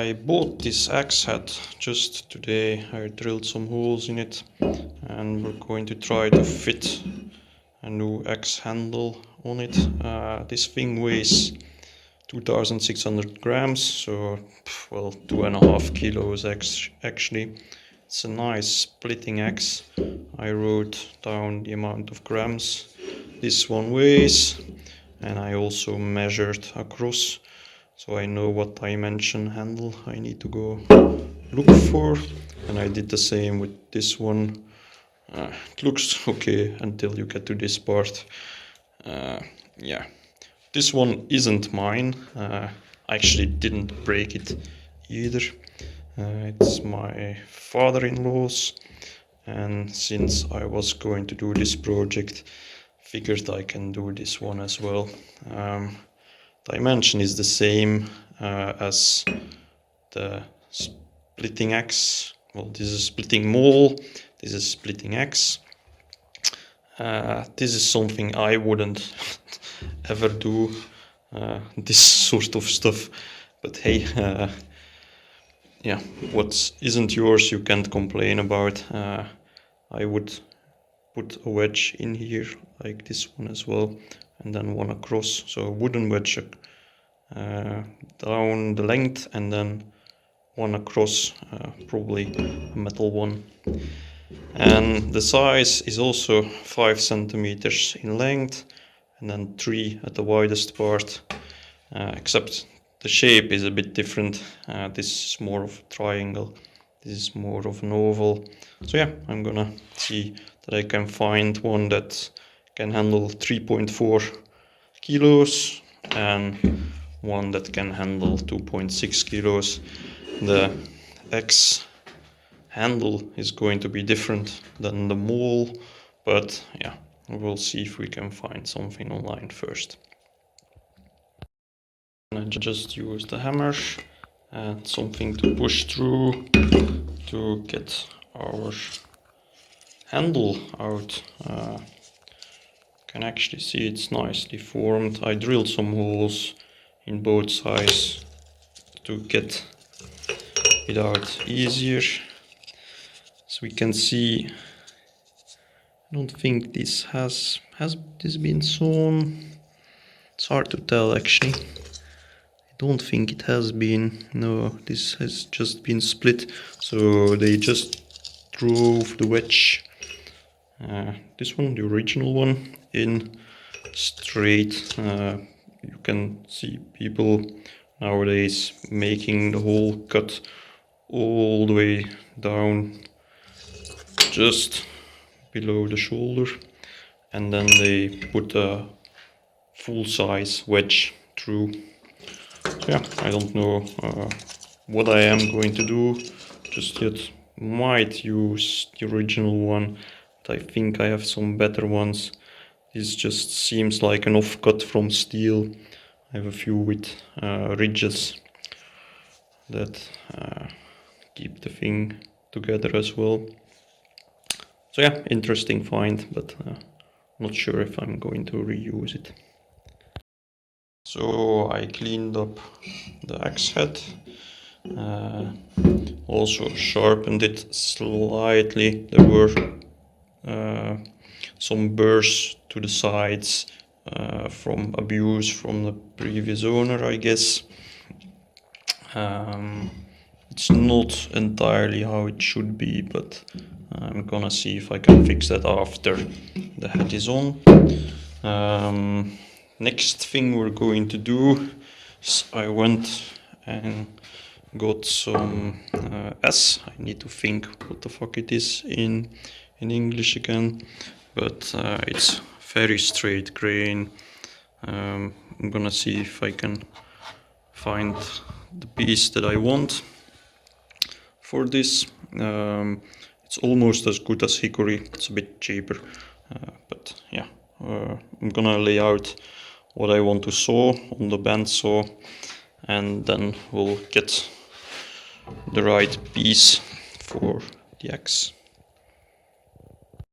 I bought this axe head just today. I drilled some holes in it and we're going to try to fit a new axe handle on it. This thing weighs 2600 grams, so well, 2.5 kilos actually. It's a nice splitting axe. I wrote down the amount of grams this one weighs, and I also measured across, so I know what dimension handle I need to go look for. And I did the same with this one. It looks okay until you get to this part. Yeah, this one isn't mine. I actually didn't break it either. It's my father-in-law's, and since I was going to do this project, figured I can do this one as well. Dimension is the same as the splitting axe. Well, this is splitting maul, this is splitting axe. This is something I wouldn't ever do, this sort of stuff, but hey, yeah, what isn't yours you can't complain about. I would put a wedge in here like this one as well, and then one across, so a wooden wedge down the length and then one across, probably a metal one. And the size is also 5 centimeters in length and then 3 at the widest part, except the shape is a bit different. This is more of a triangle, this is more of an oval. So yeah, I'm gonna see that I can find one that can handle 3.4 kilos and one that can handle 2.6 kilos. The X handle is going to be different than the maul, but yeah, we'll see if we can find something online first. I just use the hammer and something to push through to get our handle out. Can actually see it's nicely formed. I drilled some holes in both sides to get it out easier. So we can see, I don't think this has this been sewn. It's hard to tell actually. I don't think it has been. No, this has just been split. So they just drove the wedge, this one, the original one, in straight. You can see people nowadays making the hole cut all the way down just below the shoulder, and then they put a full-size wedge through. So yeah, I don't know what I am going to do just yet. Might use the original one, but I think I have some better ones. This just seems like an offcut from steel. I have a few with ridges that keep the thing together as well. So yeah, interesting find, but not sure if I'm going to reuse it. So I cleaned up the axe head, also sharpened it slightly. There were some burrs to the sides from abuse from the previous owner, I guess. It's not entirely how it should be, but I'm gonna see if I can fix that after the head is on. Next thing we're going to do is I went and got some S. I need to think what the fuck it is in English again, but it's very straight grain. I'm gonna see if I can find the piece that I want for this. It's almost as good as hickory, it's a bit cheaper, but yeah, I'm gonna lay out what I want to saw on the bandsaw, and then we'll get the right piece for the axe.